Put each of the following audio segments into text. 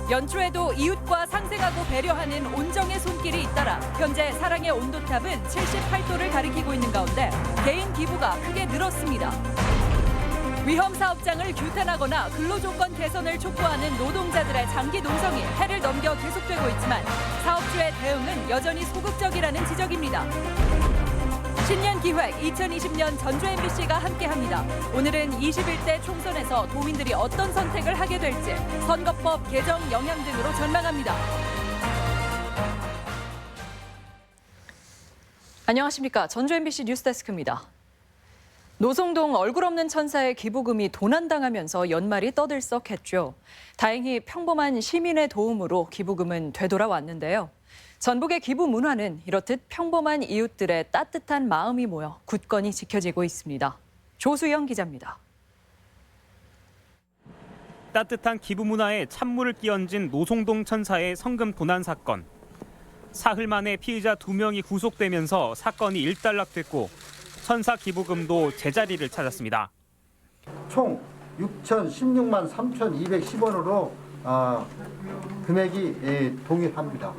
연초에도 이웃과 상생하고 배려하는 온정의 손길이 잇따라 현재 사랑의 온도탑은 78도를 가리키고 있는 가운데 개인 기부가 크게 늘었습니다. 위험 사업장을 규탄하거나 근로조건 개선을 촉구하는 노동자들의 장기 농성이 해를 넘겨 계속되고 있지만 사업주의 대응은 여전히 소극적이라는 지적입니다. 신년 기획 2020년 전주 MBC가 함께합니다. 오늘은 21대 총선에서 도민들이 어떤 선택을 하게 될지 선거법 개정 영향 등으로 전망합니다. 안녕하십니까. 전주 MBC 뉴스데스크입니다. 노송동 얼굴 없는 천사의 기부금이 도난당하면서 연말이 떠들썩했죠. 다행히 평범한 시민의 도움으로 기부금은 되돌아왔는데요. 전북의 기부 문화는 이렇듯 평범한 이웃들의 따뜻한 마음이 모여 굳건히 지켜지고 있습니다. 조수영 기자입니다. 따뜻한 기부 문화에 찬물을 끼얹은 노송동 천사의 성금 도난 사건. 사흘 만에 피의자 2명이 구속되면서 사건이 일단락됐고 천사 기부금도 제자리를 찾았습니다. 총 6,016만 3,210원으로 금액이 동일합니다.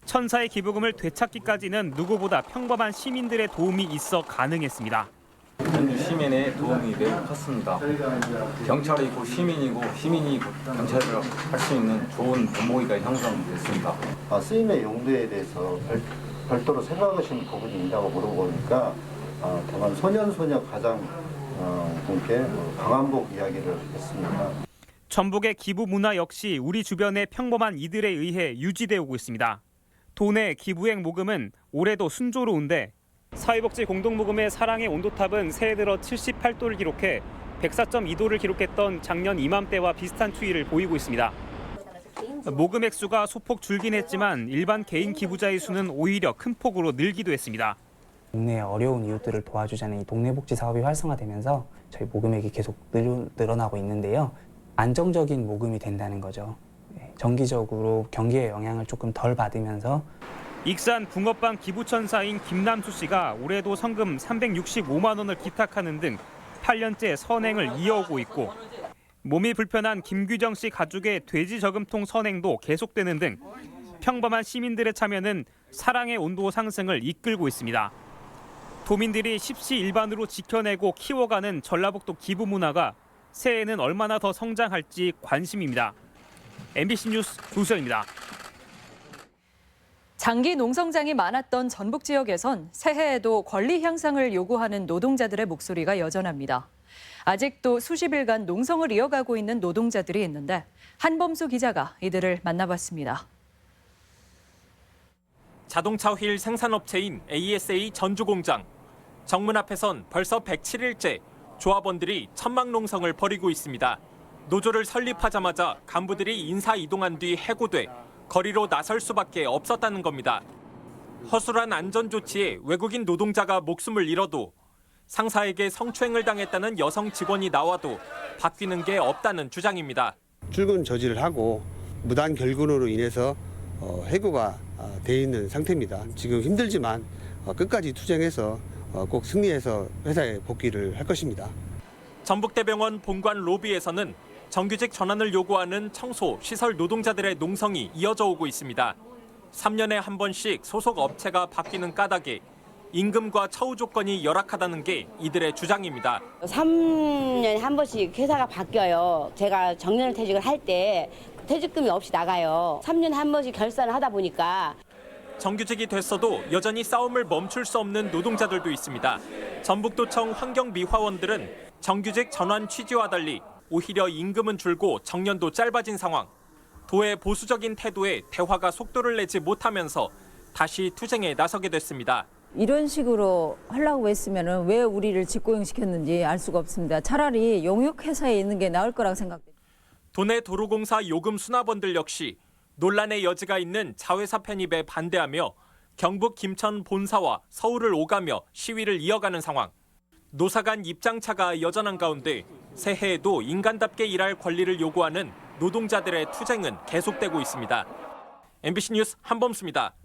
천사의 기부금을 되찾기까지는 누구보다 평범한 시민들의 도움이 있어 가능했습니다. 전주 시민의 도움이 매우 컸습니다. 경찰이고 시민이고 시민이 경찰을 할 수 있는 좋은 본보기가 형성됐습니다. 쓰임의 용도에 대해서 별도로 생각하시는 부분이 있냐고 물어보니까 다만 소년소녀 가장분께 강한복 이야기를 했습니다. 전북의 기부 문화 역시 우리 주변의 평범한 이들에 의해 유지되어 오고 있습니다. 도내 기부액 모금은 올해도 순조로운데 사회복지 공동모금의 사랑의 온도탑은 새해 들어 78도를 기록해 104.2도를 기록했던 작년 이맘때와 비슷한 추이를 보이고 있습니다. 모금 액수가 소폭 줄긴 했지만 일반 개인 기부자의 수는 오히려 큰 폭으로 늘기도 했습니다. 동네의 어려운 이웃들을 도와주자는 이 동네복지 사업이 활성화되면서 저희 모금액이 계속 늘어나고 있는데요. 안정적인 모금이 된다는 거죠. 정기적으로 경기의 영향을 조금 덜 받으면서 익산 붕어빵 기부천사인 김남수 씨가 올해도 성금 365만 원을 기탁하는 등 8년째 선행을 이어오고 있고 몸이 불편한 김규정 씨 가족의 돼지 저금통 선행도 계속되는 등 평범한 시민들의 참여는 사랑의 온도 상승을 이끌고 있습니다. 도민들이 십시일반으로 지켜내고 키워가는 전라북도 기부 문화가 새해에는 얼마나 더 성장할지 관심입니다. MBC 뉴스 조수영입니다. 장기 농성장이 많았던 전북 지역에선 새해에도 권리 향상을 요구하는 노동자들의 목소리가 여전합니다. 아직도 수십일간 농성을 이어가고 있는 노동자들이 있는데 한범수 기자가 이들을 만나봤습니다. 자동차 휠 생산업체인 ASA 전주공장. 정문 앞에선 벌써 107일째 조합원들이 천막 농성을 벌이고 있습니다. 노조를 설립하자마자 간부들이 인사 이동한 뒤 해고돼 거리로 나설 수밖에 없었다는 겁니다. 허술한 안전조치에 외국인 노동자가 목숨을 잃어도 상사에게 성추행을 당했다는 여성 직원이 나와도 바뀌는 게 없다는 주장입니다. 출근 저지를 하고 무단 결근으로 인해서 해고가 돼 있는 상태입니다. 지금 힘들지만 끝까지 투쟁해서 꼭 승리해서 회사에 복귀를 할 것입니다. 전북대병원 본관 로비에서는 정규직 전환을 요구하는 청소, 시설 노동자들의 농성이 이어져 오고 있습니다. 3년에 한 번씩 소속 업체가 바뀌는 까닭에 임금과 처우 조건이 열악하다는 게 이들의 주장입니다. 3년에 한 번씩 회사가 바뀌어요. 제가 정년 퇴직을 할 때 퇴직금이 없이 나가요. 3년에 한 번씩 결산을 하다 보니까. 정규직이 됐어도 여전히 싸움을 멈출 수 없는 노동자들도 있습니다. 전북도청 환경미화원들은 정규직 전환 취지와 달리 오히려 임금은 줄고 정년도 짧아진 상황. 도의 보수적인 태도에 대화가 속도를 내지 못하면서 다시 투쟁에 나서게 됐습니다. 이런 식으로 하려고 했으면 왜 우리를 직고용시켰는지 알 수가 없습니다. 차라리 용역회사에 있는 게 나을 거라고 생각됩니다. 도내 도로공사 요금 수납원들 역시 논란의 여지가 있는 자회사 편입에 반대하며 경북 김천 본사와 서울을 오가며 시위를 이어가는 상황. 노사 간 입장차가 여전한 가운데 새해에도 인간답게 일할 권리를 요구하는 노동자들의 투쟁은 계속되고 있습니다. MBC 뉴스 한범수입니다.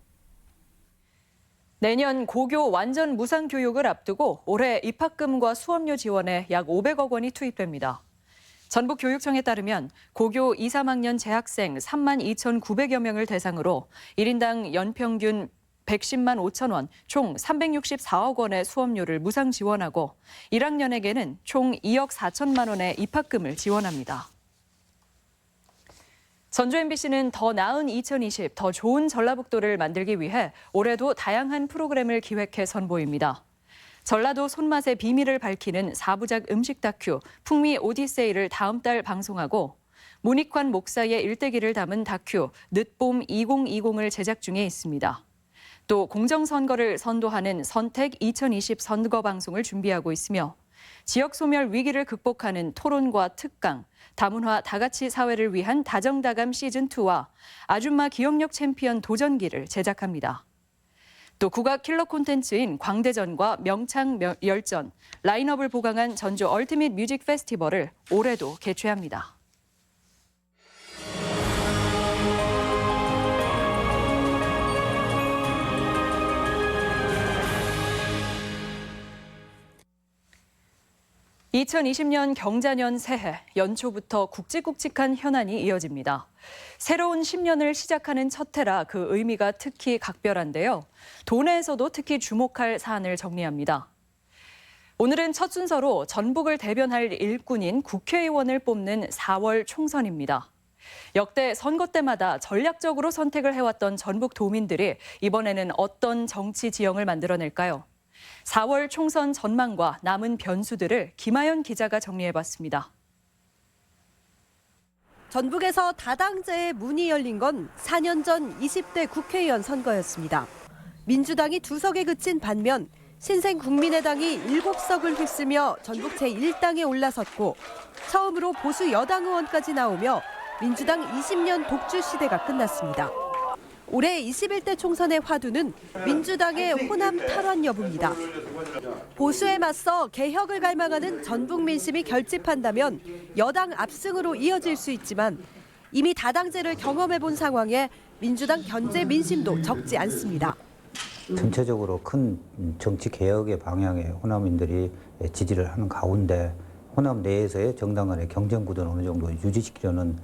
내년 고교 완전 무상 교육을 앞두고 올해 입학금과 수업료 지원에 약 500억 원이 투입됩니다. 전북교육청에 따르면 고교 2, 3학년 재학생 32,900여 명을 대상으로 1인당 연평균 110만 5천 원, 총 364억 원의 수업료를 무상 지원하고 1학년에게는 총 2억 4천만 원의 입학금을 지원합니다. 전주 MBC는 더 나은 2020, 더 좋은 전라북도를 만들기 위해 올해도 다양한 프로그램을 기획해 선보입니다. 전라도 손맛의 비밀을 밝히는 4부작 음식 다큐 풍미 오디세이를 다음 달 방송하고 문익환 목사의 일대기를 담은 다큐 늦봄 2020을 제작 중에 있습니다. 또 공정선거를 선도하는 선택 2020 선거 방송을 준비하고 있으며 지역 소멸 위기를 극복하는 토론과 특강, 다문화 다가치 사회를 위한 다정다감 시즌2와 아줌마 기억력 챔피언 도전기를 제작합니다. 또 국악 킬러 콘텐츠인 광대전과 명창 열전, 라인업을 보강한 전주 얼티밋 뮤직 페스티벌을 올해도 개최합니다. (2020년) 경자년 새해 연초부터 굵직굵직한 현안이 이어집니다. 새로운 10년을 시작하는 첫 해라 그 의미가 특히 각별한데요. 도내에서도 특히 주목할 사안을 정리합니다. 오늘은 첫 순서로 전북을 대변할 일꾼인 국회의원을 뽑는 4월 총선입니다. 역대 선거 때마다 전략적으로 선택을 해왔던 전북 도민들이 이번에는 어떤 정치 지형을 만들어낼까요? 4월 총선 전망과 남은 변수들을 김하연 기자가 정리해봤습니다. 전북에서 다당제의 문이 열린 건 4년 전 20대 국회의원 선거였습니다. 민주당이 2석에 그친 반면 신생 국민의당이 7석을 휩쓰며 전북 제1당에 올라섰고 처음으로 보수 여당 의원까지 나오며 민주당 20년 독주 시대가 끝났습니다. 올해 21대 총선의 화두는 민주당의 호남 탈환 여부입니다. 보수에 맞서 개혁을 갈망하는 전북 민심이 결집한다면 여당 압승으로 이어질 수 있지만 이미 다당제를 경험해본 상황에 민주당 견제 민심도 적지 않습니다. 전체적으로 큰 정치 개혁의 방향에 호남인들이 지지를 하는 가운데 호남 내에서의 정당 간의 경쟁 구도를 어느 정도 유지시키려는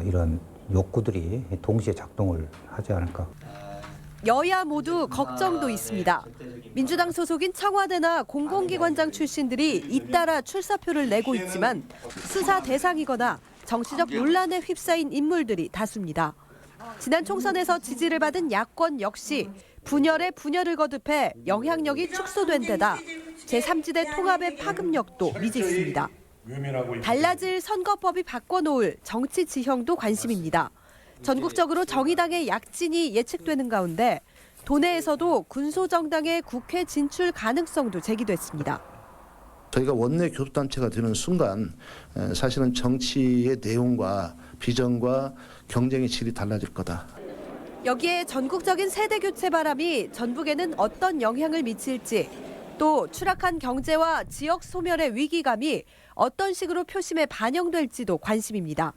이런 욕구들이 동시에 작동을 하지 않을까. 여야 모두 걱정도 있습니다. 민주당 소속인 청와대나 공공기관장 출신들이 잇따라 출사표를 내고 있지만 수사 대상이거나 정치적 논란에 휩싸인 인물들이 다수입니다. 지난 총선에서 지지를 받은 야권 역시 분열에 분열을 거듭해 영향력이 축소된 데다 제3지대 통합의 파급력도 미지수입니다. 달라질 선거법이 바꿔놓을 정치 지형도 관심입니다. 전국적으로 정의당의 약진이 예측되는 가운데 도내에서도 군소정당의 국회 진출 가능성도 제기됐습니다. 저희가 원내 교섭단체가 되는 순간 사실은 정치의 내용과 비전과 경쟁의 질이 달라질 거다. 여기에 전국적인 세대교체 바람이 전북에는 어떤 영향을 미칠지 또 추락한 경제와 지역 소멸의 위기감이 어떤 식으로 표심에 반영될지도 관심입니다.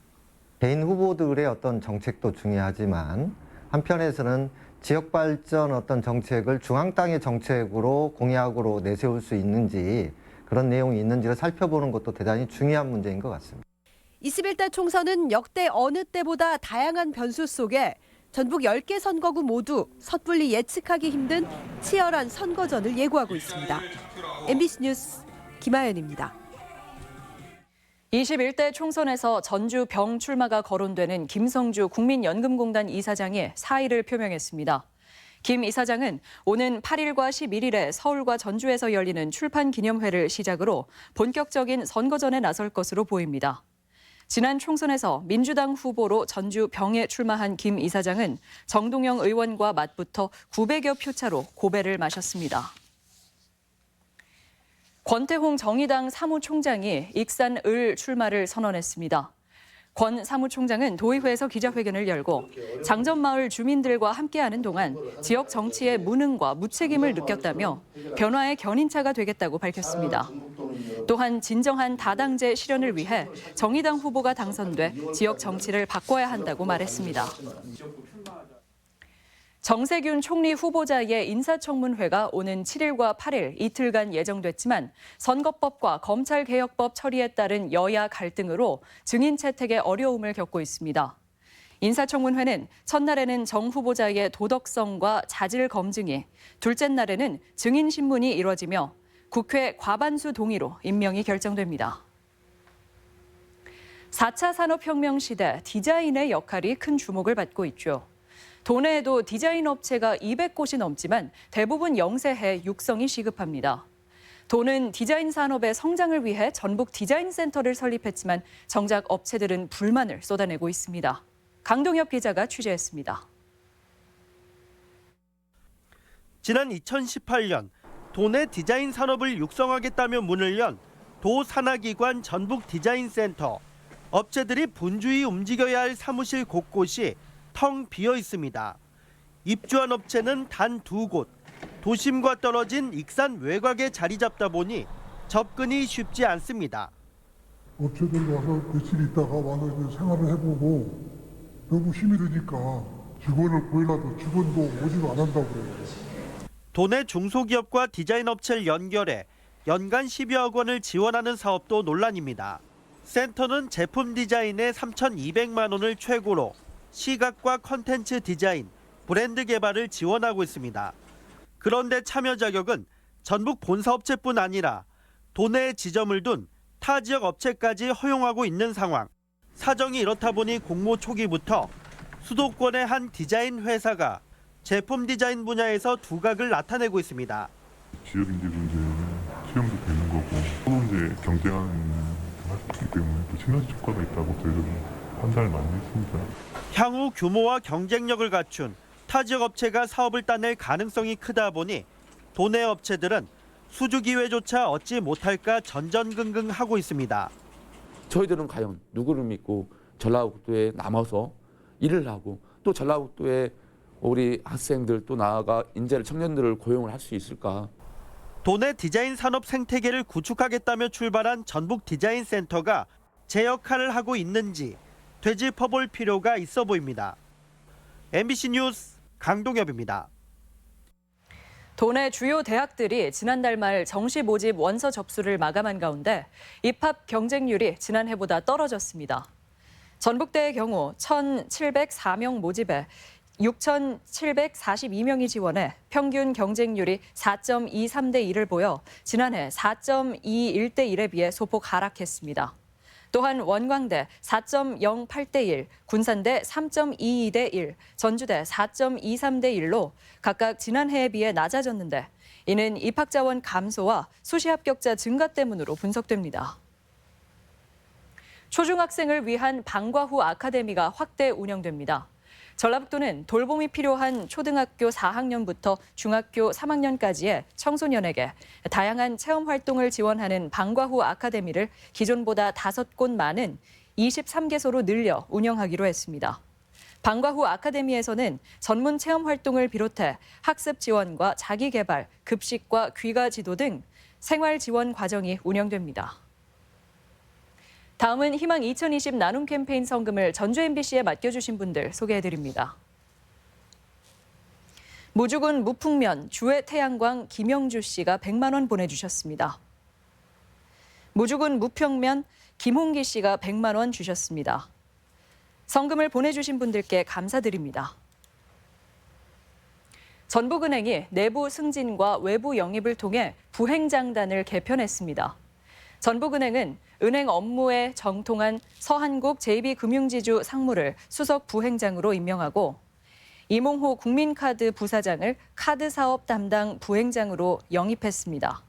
개인 후보들의 어떤 정책도 중요하지만 한편에서는 지역 발전 어떤 정책을 중앙당의 정책으로 공약으로 내세울 수 있는지 그런 내용이 있는지를 살펴보는 것도 대단히 중요한 문제인 것 같습니다. 21대 총선은 역대 어느 때보다 다양한 변수 속에 전북 10개 선거구 모두 섣불리 예측하기 힘든 치열한 선거전을 예고하고 있습니다. MBC 뉴스 김하연입니다. 21대 총선에서 전주 병 출마가 거론되는 김성주 국민연금공단 이사장이 사의를 표명했습니다. 김 이사장은 오는 8일과 11일에 서울과 전주에서 열리는 출판 기념회를 시작으로 본격적인 선거전에 나설 것으로 보입니다. 지난 총선에서 민주당 후보로 전주 병에 출마한 김 이사장은 정동영 의원과 맞붙어 900여 표 차로 고배를 마셨습니다. 권태홍 정의당 사무총장이 익산 을 출마를 선언했습니다. 권 사무총장은 도의회에서 기자회견을 열고 장전마을 주민들과 함께하는 동안 지역 정치의 무능과 무책임을 느꼈다며 변화의 견인차가 되겠다고 밝혔습니다. 또한 진정한 다당제 실현을 위해 정의당 후보가 당선돼 지역 정치를 바꿔야 한다고 말했습니다. 정세균 총리 후보자의 인사청문회가 오는 7일과 8일 이틀간 예정됐지만 선거법과 검찰개혁법 처리에 따른 여야 갈등으로 증인 채택에 어려움을 겪고 있습니다. 인사청문회는 첫날에는 정 후보자의 도덕성과 자질 검증이, 둘째 날에는 증인 신문이 이뤄지며 국회 과반수 동의로 임명이 결정됩니다. 4차 산업혁명 시대 디자인의 역할이 큰 주목을 받고 있죠. 도내에도 디자인 업체가 200곳이 넘지만 대부분 영세해 육성이 시급합니다. 도는 디자인 산업의 성장을 위해 전북 디자인 센터를 설립했지만 정작 업체들은 불만을 쏟아내고 있습니다. 강동엽 기자가 취재했습니다. 지난 2018년 도내 디자인 산업을 육성하겠다며 문을 연 도 산하기관 전북 디자인 센터. 업체들이 분주히 움직여야 할 사무실 곳곳이 텅 비어 있습니다. 입주한 업체는 단 2곳, 도심과 떨어진 익산 외곽에 자리 잡다 보니 접근이 쉽지 않습니다. 업체들 와서 며칠 있다가 와서 이제 생활을 해보고 너무 힘이 드니까 직원을 구해놔도 직원도 오지도 안 한다고 그래요. 도내 중소기업과 디자인 업체를 연결해 연간 10여억 원을 지원하는 사업도 논란입니다. 센터는 제품 디자인에 3,200만 원을 최고로 시각과 컨텐츠 디자인, 브랜드 개발을 지원하고 있습니다. 그런데 참여 자격은 전북 본사업체뿐 아니라 도내에 지점을 둔 타 지역 업체까지 허용하고 있는 상황. 사정이 이렇다 보니 공모 초기부터 수도권의 한 디자인 회사가 제품 디자인 분야에서 두각을 나타내고 있습니다. 지역인지도 이제 수용도 되는 거고 선원제 경쟁하는 하기 때문에 또 시너지 효과가 있다고 저희들은 판단을 많이 했습니다. 향후 규모와 경쟁력을 갖춘 타 지역 업체가 사업을 따낼 가능성이 크다 보니 도내 업체들은 수주 기회조차 얻지 못할까 전전긍긍하고 있습니다. 저희들은 과연 누구를 믿고 전라북도에 남아서 일을 하고 또 전라북도에 우리 학생들 또 나아가 인재를 청년들을 고용을 할 수 있을까? 도내 디자인 산업 생태계를 구축하겠다며 출발한 전북 디자인 센터가 제 역할을 하고 있는지 되짚어볼 필요가 있어 보입니다. MBC 뉴스 강동엽입니다. 도내 주요 대학들이 지난달 말 정시 모집 원서 접수를 마감한 가운데 입학 경쟁률이 지난해보다 떨어졌습니다. 전북대의 경우 1,704명 모집에 6,742명이 지원해 평균 경쟁률이 4.23대 1을 보여 지난해 4.21대 1에 비해 소폭 하락했습니다. 또한 원광대 4.08대 1, 군산대 3.22대 1, 전주대 4.23대 1로 각각 지난해에 비해 낮아졌는데 이는 입학자원 감소와 수시 합격자 증가 때문으로 분석됩니다. 초중학생을 위한 방과 후 아카데미가 확대 운영됩니다. 전라북도는 돌봄이 필요한 초등학교 4학년부터 중학교 3학년까지의 청소년에게 다양한 체험 활동을 지원하는 방과 후 아카데미를 기존보다 5곳 많은 23개소로 늘려 운영하기로 했습니다. 방과 후 아카데미에서는 전문 체험 활동을 비롯해 학습 지원과 자기 개발, 급식과 귀가 지도 등 생활 지원 과정이 운영됩니다. 다음은 희망 2020 나눔 캠페인 성금을 전주 MBC에 맡겨주신 분들 소개해드립니다. 무주군 무풍면 주의 태양광 김영주 씨가 100만 원 보내주셨습니다. 무주군 무평면 김홍기 씨가 100만 원 주셨습니다. 성금을 보내주신 분들께 감사드립니다. 전북은행이 내부 승진과 외부 영입을 통해 부행장단을 개편했습니다. 전북은행은 은행 업무에 정통한 서한국 JB금융지주 상무를 수석 부행장으로 임명하고 이몽호 국민카드 부사장을 카드사업 담당 부행장으로 영입했습니다.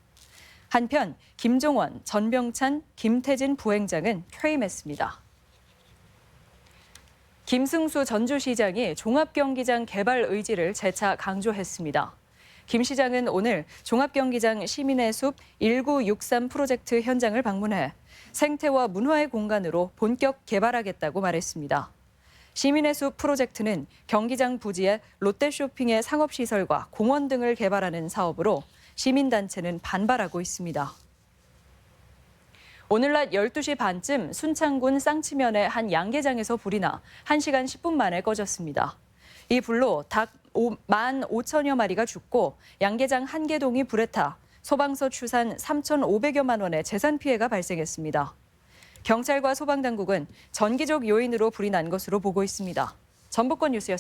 한편 김종원, 전병찬, 김태진 부행장은 퇴임했습니다. 김승수 전주시장이 종합경기장 개발 의지를 재차 강조했습니다. 김 시장은 오늘 종합경기장 시민의 숲 1963 프로젝트 현장을 방문해 생태와 문화의 공간으로 본격 개발하겠다고 말했습니다. 시민의 숲 프로젝트는 경기장 부지에 롯데쇼핑의 상업시설과 공원 등을 개발하는 사업으로 시민단체는 반발하고 있습니다. 오늘 낮 12시 반쯤 순창군 쌍치면의 한 양계장에서 불이 나 1시간 10분 만에 꺼졌습니다. 이 불로 닭 15,000여 마리가 죽고 양계장 1개동이 불에 타 소방서 추산 3,500여만 원의 재산 피해가 발생했습니다. 경찰과 소방당국은 전기적 요인으로 불이 난 것으로 보고 있습니다. 전북권 뉴스였습니다.